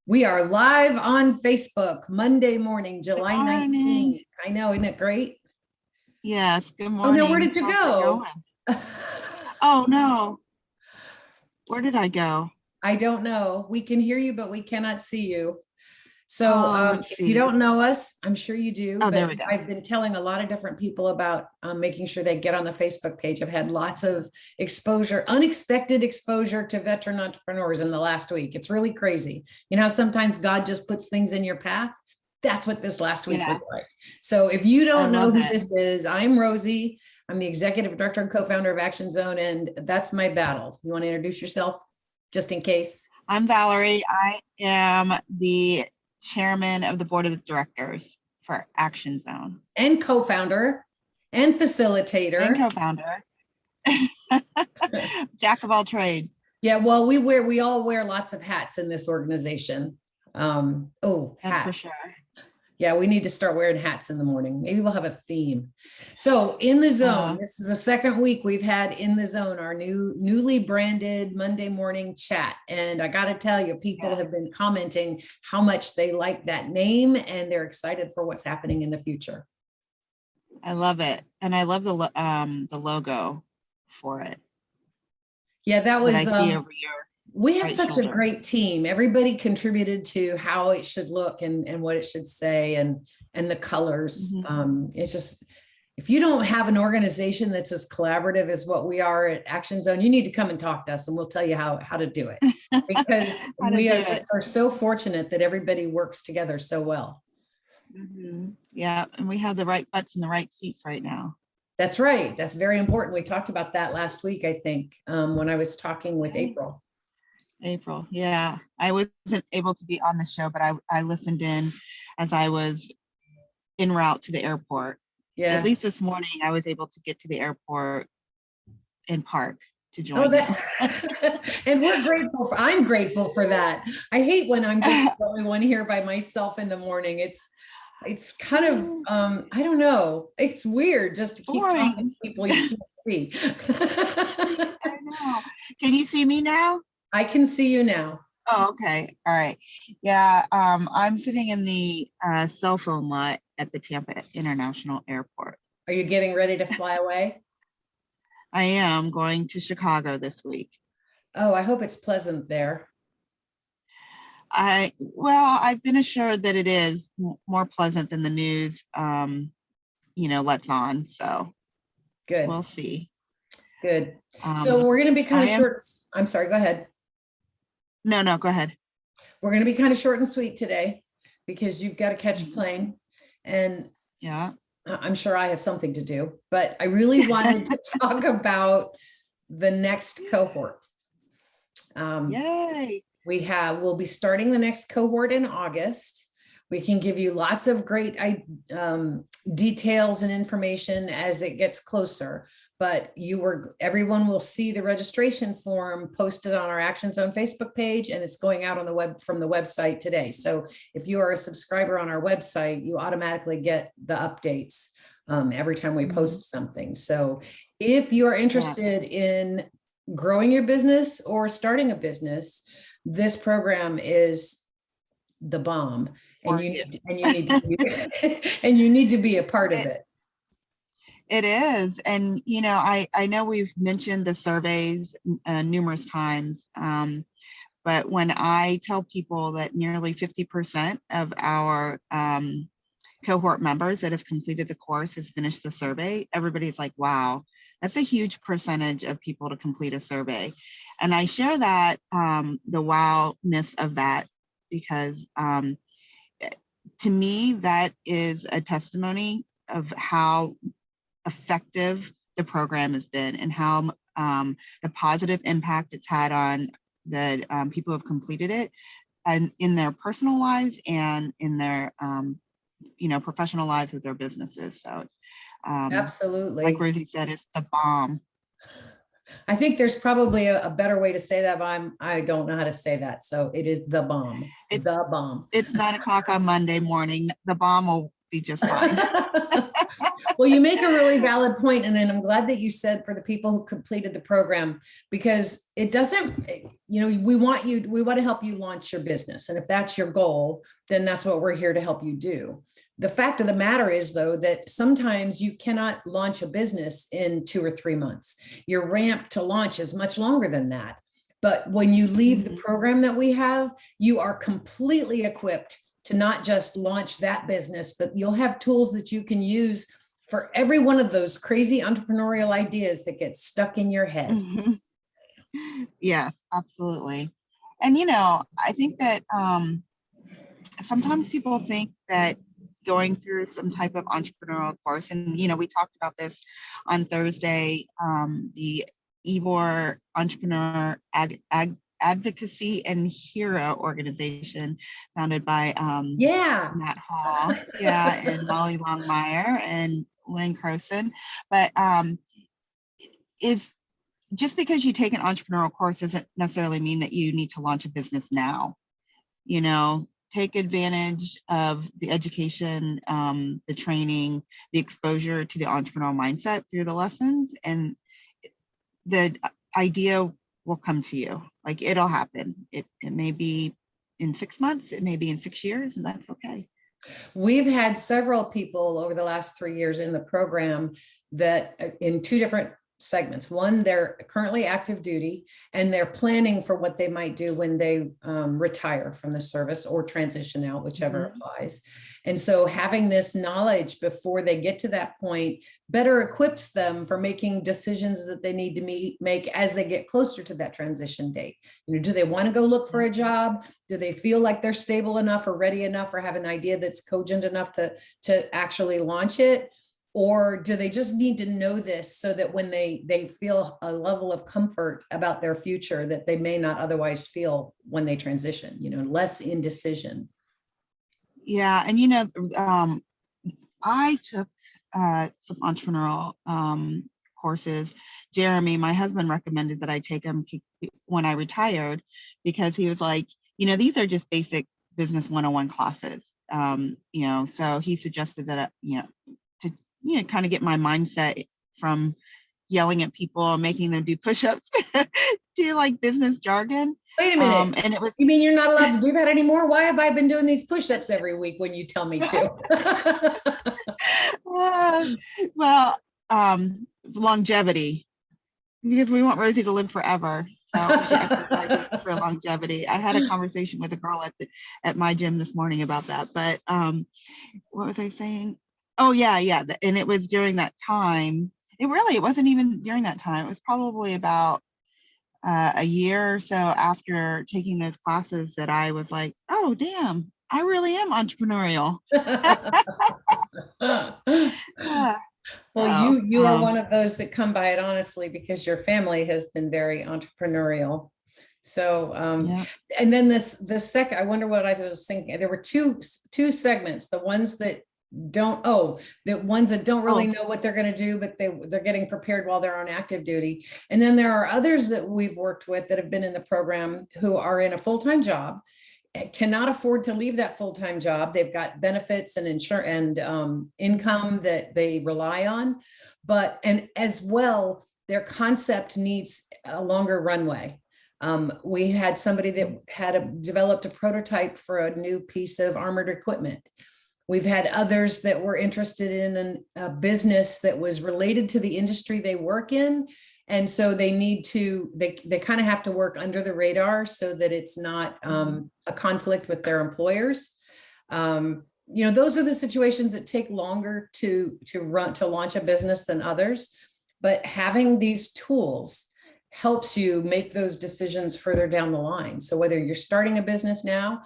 We are live on Facebook Monday morning, Good July morning. 19th. I know, isn't it great? Yes, good Oh no, where morning. did you How's it go? going? Oh no, where did I go? I don't know. We can hear you, but we cannot see you. So Oh, let's if you see. don't know us, I'm sure you do, Oh, there but we go. I've been telling a lot of different people about making sure they get on the Facebook page. I've had lots of exposure, unexpected exposure to veteran entrepreneurs in the last week. It's really crazy. You know, how sometimes God just puts things in your path. That's what this last week Yeah, was like. So if you I don't know love who it. this is, I'm Rosie. I'm the executive director and co-founder of Action Zone, and that's my battle. You want to introduce yourself just in case? I'm Valerie. I am the chairman of the board of directors for Action Zone And co-founder and and facilitator. co-founder. Jack of all trades. Yeah, well, we all wear lots of hats in this organization. That's for Hats. sure. Yeah, we need to start wearing hats in the morning. Maybe we'll have a theme. So in the zone, this is the second week we've had in the zone, our newly branded Monday morning chat. And I got to tell you, people Yeah, have been commenting how much they like that name and they're excited for what's happening in the future. I love it, and I love the logo for it Yeah, that that I was see over your we have right such a shoulder. great team. Everybody contributed to how it should look and what it should say and the colors. It's just, if you don't have an organization that's as collaborative as what we are at Action Zone, you need to come and talk to us and we'll tell you how to do it, because How to we do are it. just are so fortunate that everybody works together so well. Yeah, and we have the right butts in the right seats right now. That's right. That's very important. We talked about that last week, I think, when I was talking with April. April, yeah. I wasn't able to be on the show, but I listened in as I was en route to the airport. Yeah. At least this morning, I was able to get to the airport and park to join Oh, you. And we're grateful. I'm grateful for that. I hate when I'm just the only one here by myself in the morning. It's kind of, I don't know. It's weird just to keep Boring. talking to people you can't see. I know. Can you see me now? I can see you now. Oh, okay. All right. Yeah. I'm sitting in the cell phone lot at the Tampa International Airport. Are you getting ready to fly away? I am going to Chicago this week. Oh, I hope it's pleasant there. I've been assured that it is more pleasant than the news, lets on. So Good. We'll see. Good. So we're going to be kind of short. I'm sorry, go ahead. No, go ahead. We're going to be kind of short and sweet today because you've got to catch a plane. And yeah, I'm sure I have something to do, but I really wanted to talk about the next cohort. Yay. We'll be starting the next cohort in August. We can give you lots of great details and information as it gets closer, but everyone will see the registration form posted on our Action Zone Facebook page, and it's going out on the web from the website today. So if you are a subscriber on our website, you automatically get the updates every time we post something. So if you are interested in growing your business or starting a business, this program is the bomb, and you need to be a part of it. It is. And, I know we've mentioned the surveys numerous times, but when I tell people that nearly 50% of our cohort members that have completed the course has finished the survey, everybody's like, wow, that's a huge percentage of people to complete a survey. And I share that, the wow-ness of that, because to me, that is a testimony of how effective the program has been and how the positive impact it's had on the people who have completed it, and in their personal lives and in their professional lives with their businesses. So absolutely, like Rosie said, it's the bomb. I think there's probably a better way to say that, but I don't know how to say that. So it is the bomb. The bomb. It's 9 o'clock on Monday morning. The bomb will be just fine. Well, you make a really valid point, and then I'm glad that you said for the people who completed the program, because it doesn't, we want to help you launch your business. And if that's your goal, then that's what we're here to help you do. The fact of the matter is, though, that sometimes you cannot launch a business in 2 or 3 months. Your ramp to launch is much longer than that. But when you leave the program that we have, you are completely equipped to not just launch that business, but you'll have tools that you can use for every one of those crazy entrepreneurial ideas that get stuck in your head. Yes, absolutely. And, I think that sometimes people think that going through some type of entrepreneurial course, and, we talked about this on Thursday, the Ybor Entrepreneur Advocacy and Hero organization founded by Matt Hall, and Molly Longmire and Lynn Croson. But is just because you take an entrepreneurial course doesn't necessarily mean that you need to launch a business now. Take advantage of the education, the training, the exposure to the entrepreneurial mindset through the lessons, and the idea will come to you. Like, it'll happen. It may be in 6 months, it may be in 6 years, and that's okay. We've had several people over the last 3 years in the program that in 2 different segments. One, they're currently active duty and they're planning for what they might do when they retire from the service or transition out, whichever applies. And so having this knowledge before they get to that point better equips them for making decisions that they need to make as they get closer to that transition date. Do they want to go look for a job? Do they feel like they're stable enough or ready enough or have an idea that's cogent enough to actually launch it? Or do they just need to know this so that when they feel a level of comfort about their future that they may not otherwise feel when they transition, less indecision? Yeah. And, I took some entrepreneurial courses. Jeremy, my husband, recommended that I take them when I retired because he was like, these are just basic business 101 classes. So he suggested that, kind of get my mindset from yelling at people and making them do push-ups to like business jargon. Wait a minute. And it was, you mean you're not allowed to do that anymore? Why have I been doing these push-ups every week when you tell me to? Longevity, because we want Rosie to live forever. So she exercises for longevity. I had a conversation with a girl at my gym this morning about that. But what was I saying? Oh, yeah. And it was during that time. It wasn't even during that time. It was probably about a year or so after taking those classes that I was like, oh, damn, I really am entrepreneurial. Well, you are one of those that come by it honestly because your family has been very entrepreneurial. So, and then the second, I wonder what I was thinking. There were two segments, the ones that don't really know what they're going to do, but they're getting prepared while they're on active duty. And then there are others that we've worked with that have been in the program who are in a full-time job, cannot afford to leave that full-time job. They've got benefits and insurance and income that they rely on, and as well, their concept needs a longer runway. We had somebody that had developed a prototype for a new piece of armored equipment. We've had others that were interested in a business that was related to the industry they work in. And so they kind of have to work under the radar so that it's not a conflict with their employers. Those are the situations that take longer to launch a business than others. But having these tools helps you make those decisions further down the line. So whether you're starting a business now,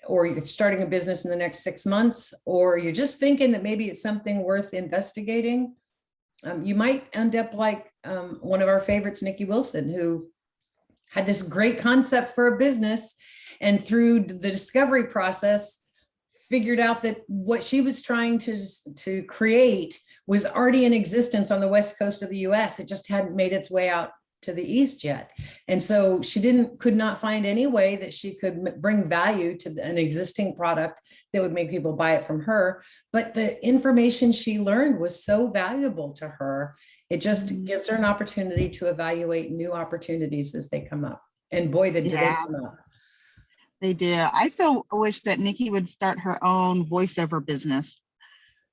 or you're starting a business in the next 6 months, or you're just thinking that maybe it's something worth investigating, you might end up like one of our favorites, Nikki Wilson, who had this great concept for a business and through the discovery process figured out that what she was trying to create was already in existence on the West Coast of the US. It just hadn't made its way out to the east yet. And so she could not find any way that she could bring value to an existing product that would make people buy it from her. But the information she learned was so valuable to her. It just gives her an opportunity to evaluate new opportunities as they come up. And boy, do they come up. They do. I so wish that Nikki would start her own voiceover business.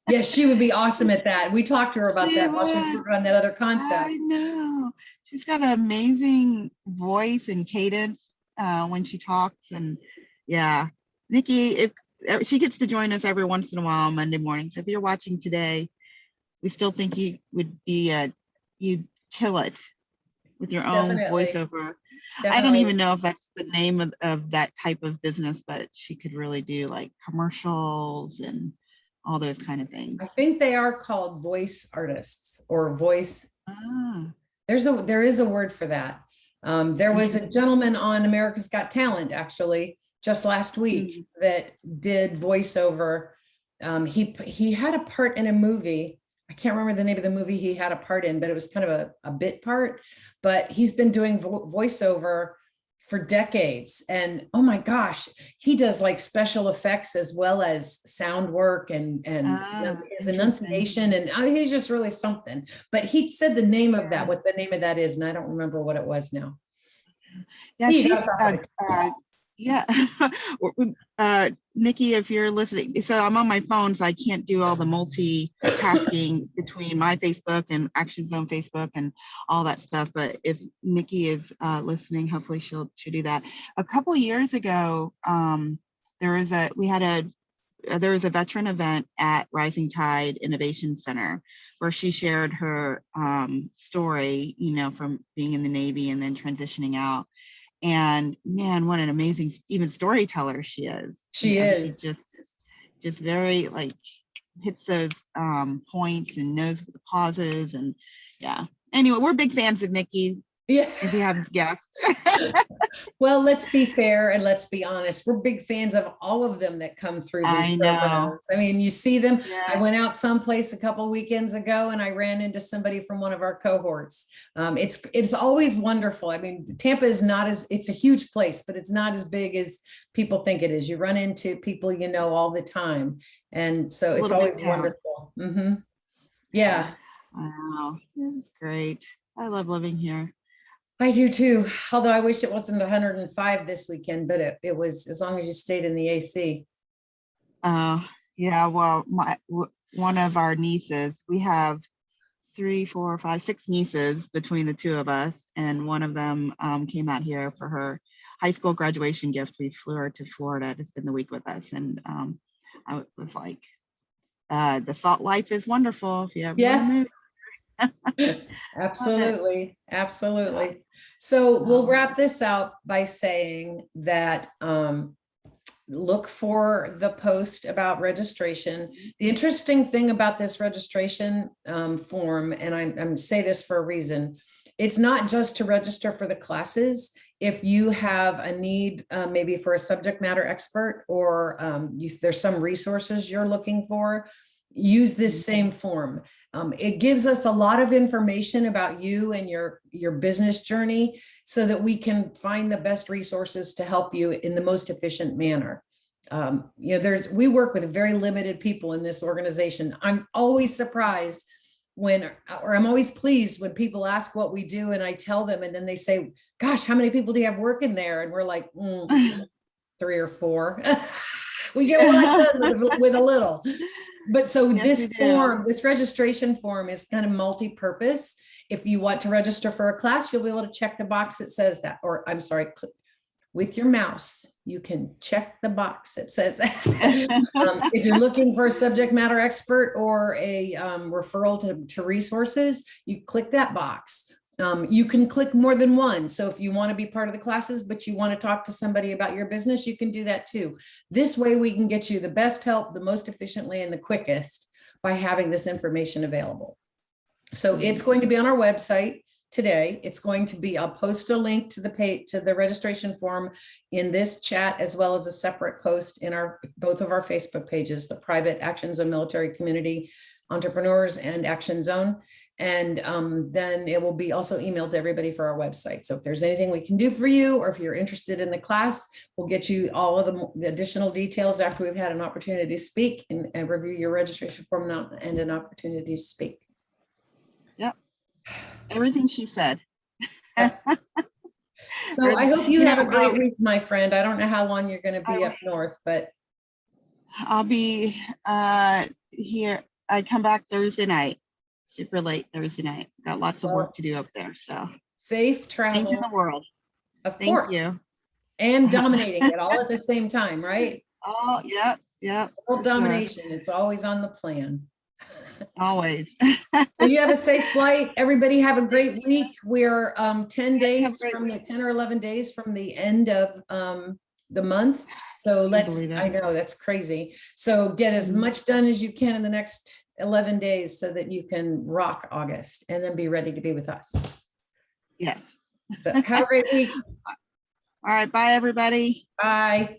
Yes, she would be awesome at that. We talked to her about that while she's working on that other concept. I know. She's got an amazing voice and cadence when she talks. And yeah, Nikki, if she gets to join us every once in a while on Monday mornings. If you're watching today, we still think you would be, you'd kill it with your own voiceover. Definitely. I don't even know if that's the name of that type of business, but she could really do like commercials and all those kind of things. I think they are called voice artists or voice. There is a word for that. There was a gentleman on America's Got Talent actually just last week that did voiceover. He had a part in a movie. I can't remember the name of the movie he had a part in, but it was kind of a bit part. But he's been doing voiceover for decades. And oh my gosh, he does like special effects as well as sound work and his enunciation. And he's just really something. But he said the name of that, what the name of that is. And I don't remember what it was now. Yeah, Nikki, if you're listening, so I'm on my phone, so I can't do all the multitasking between my Facebook and Action Zone Facebook and all that stuff. But if Nikki is listening, hopefully she'll do that. A couple of years ago, there was a veteran event at Rising Tide Innovation Center where she shared her story, from being in the Navy and then transitioning out. And man, what an amazing even storyteller she is. She is. She just very like hits those points and knows the pauses. And yeah. Anyway, we're big fans of Nikki. Yeah. If you haven't guessed. Well, let's be fair and let's be honest. We're big fans of all of them that come through these programs. I mean, you see them. Yeah. I went out someplace a couple of weekends ago and I ran into somebody from one of our cohorts. It's always wonderful. I mean, Tampa is it's a huge place, but it's not as big as people think it is. You run into people all the time. And so it's always wonderful. Mm-hmm. Yeah. Wow, that's great. I love living here. I do too. Although I wish it wasn't 105 this weekend, but it was, as long as you stayed in the AC. Yeah. Well, one of our nieces, we have 6 nieces between the two of us, and one of them came out here for her high school graduation gift. We flew her to Florida to spend the week with us, and I was like, the Salt Life is wonderful if you ever want to move. Absolutely. So we'll wrap this out by saying that look for the post about registration. The interesting thing about this registration form, and I'm say this for a reason, it's not just to register for the classes. If you have a need maybe for a subject matter expert, or there's some resources you're looking for, use this same form. It gives us a lot of information about you and your business journey so that we can find the best resources to help you in the most efficient manner. We work with very limited people in this organization. I'm always surprised I'm always pleased when people ask what we do and I tell them, and then they say, gosh, how many people do you have working there? And we're like, 3 or 4. We get a lot done with a little. But so this registration form is kind of multi-purpose. If you want to register for a class, you'll be able to check the box that says that, or I'm sorry, with your mouse, you can check the box that says that. If you're looking for a subject matter expert or a referral to resources, you click that box. You can click more than one. So if you want to be part of the classes, but you want to talk to somebody about your business, you can do that too. This way we can get you the best help, the most efficiently and the quickest by having this information available. So it's going to be on our website today. It's going to be, I'll post a link to the registration form in this chat, as well as a separate post in both of our Facebook pages, the private Action Zone Military Community Entrepreneurs and Action Zone. And then it will be also emailed to everybody for our website. So if there's anything we can do for you, or if you're interested in the class, we'll get you all of the additional details after we've had an opportunity to speak and review your registration form and an opportunity to speak. Yep. Everything she said. So I hope you have a great I'll- week, my friend. I don't know how long you're going to be up north, but I'll be here. I come back Thursday night, super late Thursday night. Got lots of work to do up there. So safe travel. Changing the world. Of Thank course. you. And dominating it all at the same time, right? Oh, yeah, yeah. World domination. It's always on the plan. Always. So you have a safe flight. Everybody have a great week. We're 10 days great from the 10 or 11 days from the end of the month. So I know that's crazy. So get as much done as you can in the next 11 days so that you can rock August and then be ready to be with us. Yes. So have a great week. All right. Bye, everybody. Bye.